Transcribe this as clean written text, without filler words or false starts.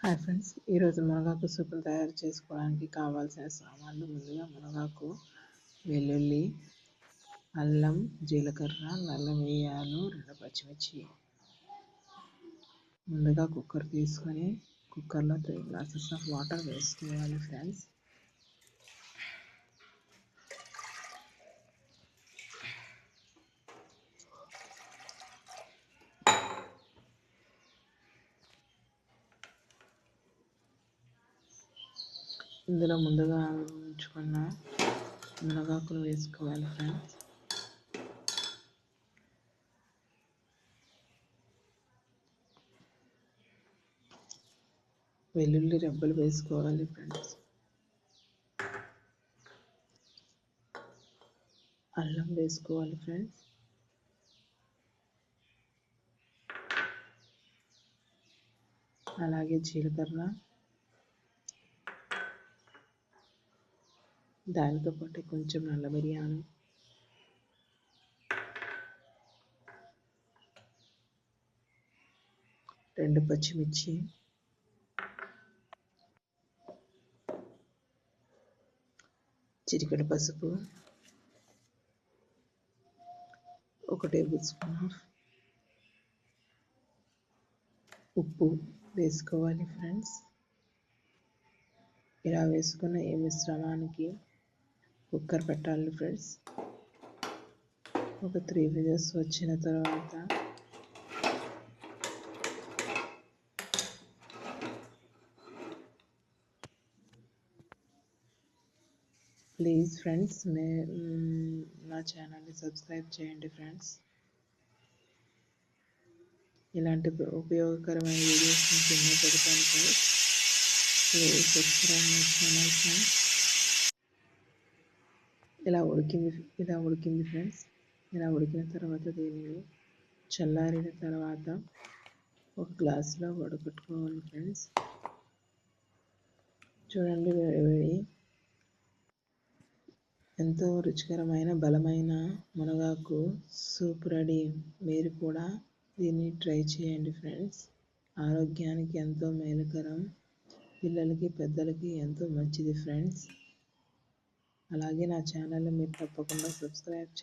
Hi friends, ఈరోజు మునగాకు సూప్ని తయారు చేసుకోవడానికి కావాల్సిన సామాన్లు. ముందుగా మునగాకు, వెల్లుల్లి, అల్లం, జీలకర్ర, నల్ల మిరియాలు, 2 పచ్చిమిర్చి. ముందుగా కుక్కర్ తీసుకొని కుక్కర్లో 3 గ్లాసెస్ ఆఫ్ వాటర్ వేసుకోవాలి ఫ్రెండ్స్. ఇందులో ముందుగా ఉంచుకున్న మునగాకులు వేసుకోవాలి ఫ్రెండ్స్. వెల్లుల్లి రెబ్బలు వేసుకోవాలి ఫ్రెండ్స్. అల్లం వేసుకోవాలి ఫ్రెండ్స్. అలాగే జీలకర్ర, దానితో పాటు కొంచెం నల్ల మిరియాలు, రెండు పచ్చిమిర్చి, చిటికెడు పసుపు, 1 టేబుల్ స్పూన్ ఉప్పు వేసుకోవాలి ఫ్రెండ్స్. ఇలా వేసుకున్న ఈ మిశ్రమానికి కుక్కర్ పెట్టాలి ఫ్రెండ్స్. ఒక 3 విజిల్స్ వచ్చిన తర్వాత ప్లీజ్ ఫ్రెండ్స్ నా ఛానల్ని సబ్స్క్రైబ్ చేయండి ఫ్రెండ్స్. ఇలాంటి ఉపయోగకరమైన వీడియోస్ కింద పెడతాను friends. Please subscribe my channel friends. ఇలా ఉడికింది ఫ్రెండ్స్. ఇలా ఉడికిన తర్వాత దీనిని చల్లారిన తర్వాత ఒక గ్లాసులో వడకట్టుకోవాలి ఫ్రెండ్స్. చూడండి, వేడి ఎంతో రుచికరమైన బలమైన మునగాకు సూప్ రెడీ. మీరు కూడా దీన్ని ట్రై చేయండి ఫ్రెండ్స్. ఆరోగ్యానికి ఎంతో మేలుకరం, పిల్లలకి పెద్దలకి ఎంతో మంచిది ఫ్రెండ్స్. అలాగే నా ఛానల్ని మీరు తప్పకుండా సబ్స్క్రైబ్ చేయండి.